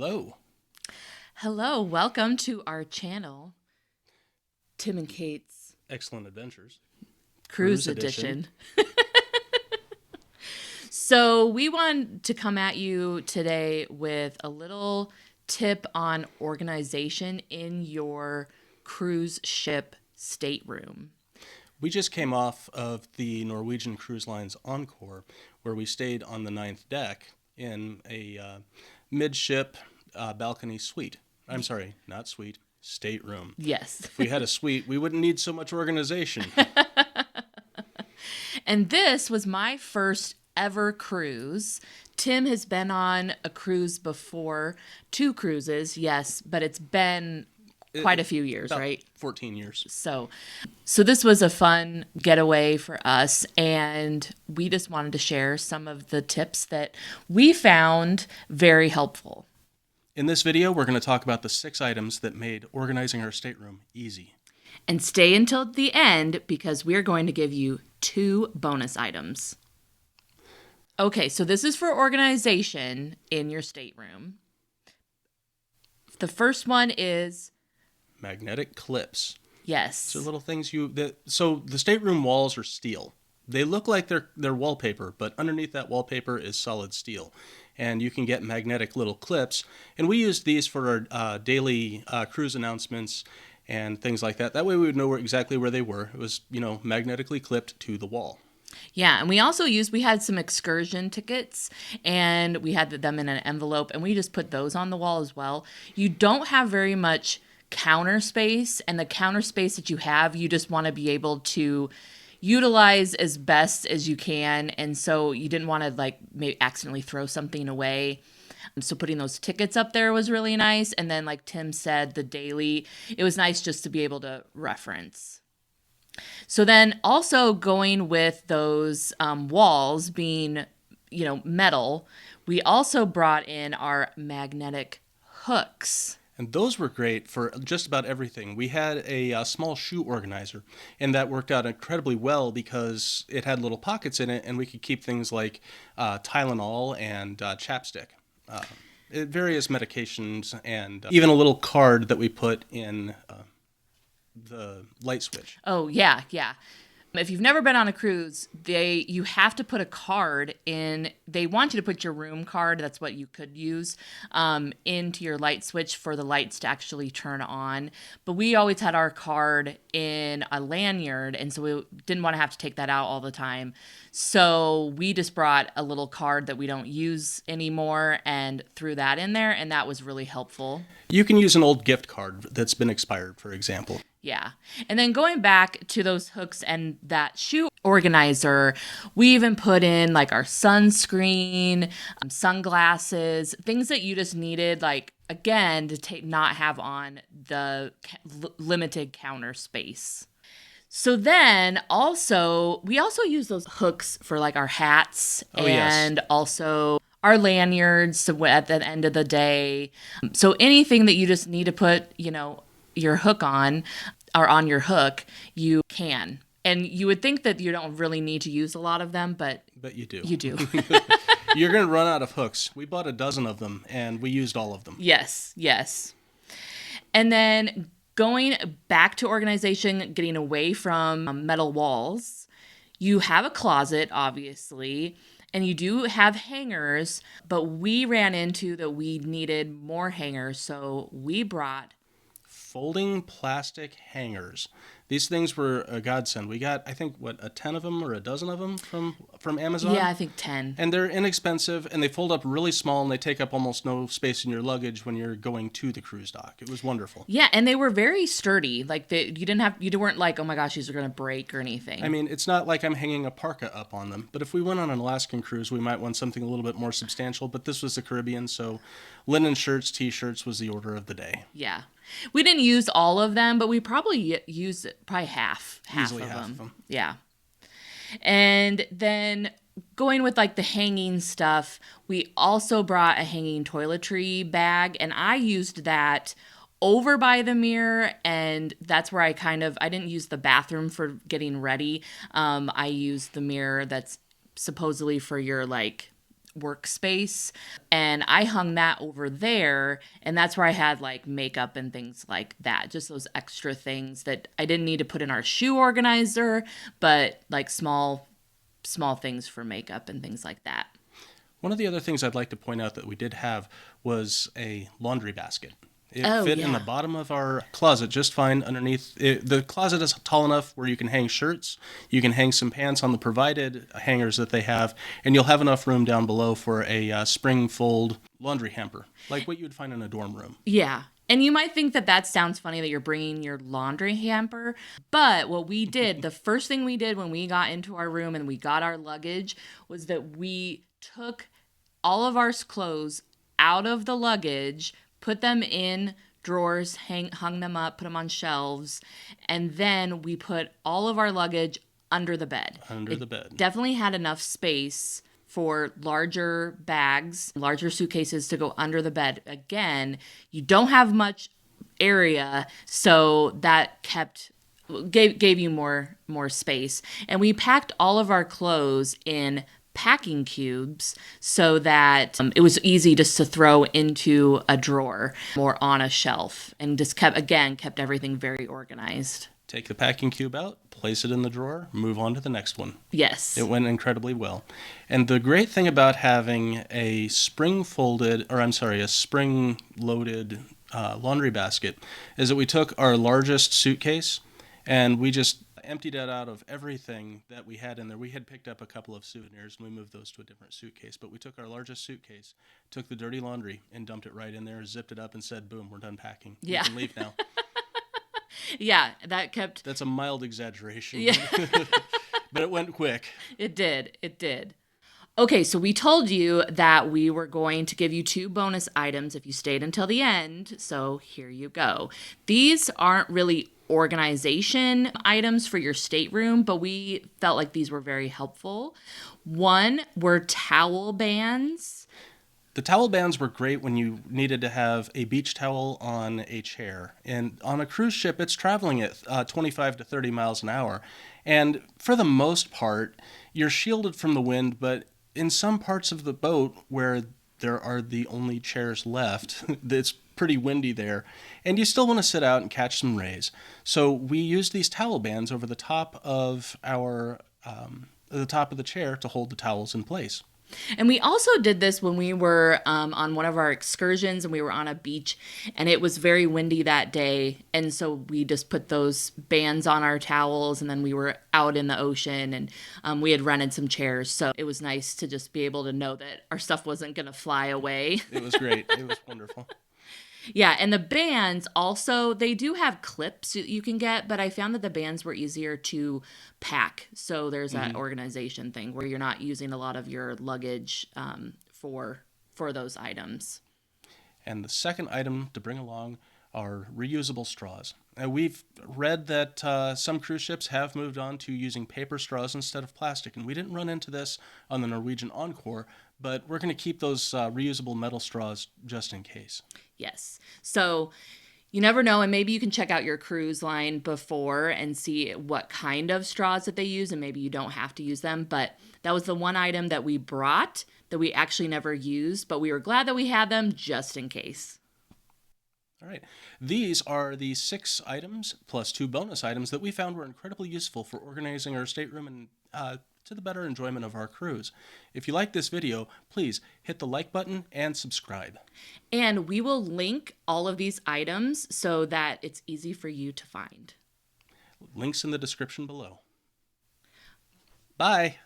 Hello. Hello, welcome to our channel, Tim and Kate's Excellent Adventures. Cruise Edition. So we want to come at you today with a little tip on organization in your cruise ship stateroom. We just came off of the Norwegian Cruise Line's Encore, where we stayed on the ninth deck in a midship balcony suite. I'm sorry, not suite, stateroom. Yes. If we had a suite, we wouldn't need so much organization. And this was my first ever cruise. Tim has been on a cruise before, 2 cruises, yes, but it's been quite a few years, About right? 14 years. So this was a fun getaway for us, and we just wanted to share some of the tips that we found very helpful. In this video, we're going to talk about the 6 items that made organizing our stateroom easy. And stay until the end because we're going to give you 2 bonus items. Okay, so this is for organization in your stateroom. The first one is Magnetic clips. yes. So little things so the stateroom walls are steel. They look like they're wallpaper, but underneath that wallpaper is solid steel. And you can get magnetic little clips. And we used these for our daily cruise announcements and things like that. That way we would know exactly where they were. It was, magnetically clipped to the wall. Yeah, and we had some excursion tickets, and we had them in an envelope, and we just put those on the wall as well. You don't have very much counter space, and the counter space that you have, you just want to be able to utilize as best as you can, and so you didn't want to maybe accidentally throw something away. So putting those tickets up there was really nice, and then like Tim said, the daily, it was nice just to be able to reference. So then also going with those walls being, metal, we also brought in our magnetic hooks. And those were great for just about everything. We had a small shoe organizer, and that worked out incredibly well because it had little pockets in it, and we could keep things like Tylenol and chapstick, various medications, and even a little card that we put in the light switch. Oh, yeah. If you've never been on a cruise, you have to put a card in. They want you to put your room card, that's what you could use, into your light switch for the lights to actually turn on. But we always had our card in a lanyard, and so we didn't want to have to take that out all the time. So we just brought a little card that we don't use anymore and threw that in there, and that was really helpful. You can use an old gift card that's been expired, for example. Yeah. And then going back to those hooks and that shoe organizer, we even put in our sunscreen, sunglasses, things that you just needed, again, to not have on the limited counter space. So then we also use those hooks for our hats and also our lanyards at the end of the day. So anything that you just need to put, your hook on or on your hook, you can. And you would think that you don't really need to use a lot of them, but you do. You do. You're going to run out of hooks. We bought a dozen of them, and we used all of them. Yes. And then going back to organization, getting away from metal walls, you have a closet, obviously, and you do have hangers, but we ran into that we needed more hangers, so we brought folding plastic hangers. These things were a godsend. We got, I think, a 10 of them or a dozen of them from Amazon? Yeah, I think 10. And they're inexpensive, and they fold up really small, and they take up almost no space in your luggage when you're going to the cruise dock. It was wonderful. Yeah, and they were very sturdy. You weren't like, oh my gosh, these are going to break or anything. I mean, it's not like I'm hanging a parka up on them, but if we went on an Alaskan cruise, we might want something a little bit more substantial, but this was the Caribbean, so linen shirts, t-shirts was the order of the day. Yeah. We didn't use all of them, but we probably used half Easily of half them. of them. Yeah. And then going with the hanging stuff, we also brought a hanging toiletry bag, and I used that over by the mirror, and that's where I didn't use the bathroom for getting ready. I used the mirror that's supposedly for your workspace, and I hung that over there, and that's where I had like makeup and things like that, just those extra things that I didn't need to put in our shoe organizer, but like small things for makeup and things like that. One of the other things I'd like to point out that we did have was a laundry basket. It Oh fit in the yeah. bottom of our closet just fine underneath. The closet is tall enough where you can hang shirts, you can hang some pants on the provided hangers that they have, and you'll have enough room down below for a spring fold laundry hamper, like what you would find in a dorm room. Yeah. And you might think that that sounds funny that you're bringing your laundry hamper, but what we did, the first thing we did when we got into our room and we got our luggage was that we took all of our clothes out of the luggage, put them in drawers, hung them up, put them on shelves, and then we put all of our luggage under the bed. Under the bed. Definitely had enough space for larger bags, larger suitcases to go under the bed. Again, you don't have much area, so that gave you more space. And we packed all of our clothes in packing cubes so that it was easy just to throw into a drawer or on a shelf, and just kept everything very organized. Take the packing cube out, place it in the drawer, move on to the next one. Yes. It went incredibly well. And the great thing about having a spring loaded laundry basket is that we took our largest suitcase and we just emptied it out of everything that we had in there. We had picked up a couple of souvenirs and we moved those to a different suitcase, but we took our largest suitcase, took the dirty laundry and dumped it right in there, zipped it up and said, boom, we're done packing. Yeah. You can leave now. Yeah, that kept. That's a mild exaggeration. Yeah. But it went quick. It did. It did. Okay, so we told you that we were going to give you 2 bonus items if you stayed until the end. So here you go. These aren't really organization items for your stateroom, but we felt like these were very helpful. One were towel bands. The towel bands were great when you needed to have a beach towel on a chair. And on a cruise ship, it's traveling at 25 to 30 miles an hour. And for the most part, you're shielded from the wind, but in some parts of the boat where there are the only chairs left, it's pretty windy there, and you still want to sit out and catch some rays. So we used these towel bands over the top of the top of the chair to hold the towels in place. And we also did this when we were on one of our excursions and we were on a beach and it was very windy that day. And so we just put those bands on our towels and then we were out in the ocean and we had rented some chairs. So it was nice to just be able to know that our stuff wasn't going to fly away. It was great. It was wonderful. Yeah, and the bands also, they do have clips you can get, but I found that the bands were easier to pack. So there's that organization thing where you're not using a lot of your luggage for those items. And the second item to bring along are reusable straws. We've read that some cruise ships have moved on to using paper straws instead of plastic, and we didn't run into this on the Norwegian Encore, but we're going to keep those reusable metal straws just in case. Yes. So you never know, and maybe you can check out your cruise line before and see what kind of straws that they use, and maybe you don't have to use them. But that was the one item that we brought that we actually never used, but we were glad that we had them just in case. All right. These are the 6 items plus 2 bonus items that we found were incredibly useful for organizing our stateroom and to the better enjoyment of our cruise. If you like this video, please hit the like button and subscribe. And we will link all of these items so that it's easy for you to find. Links in the description below. Bye.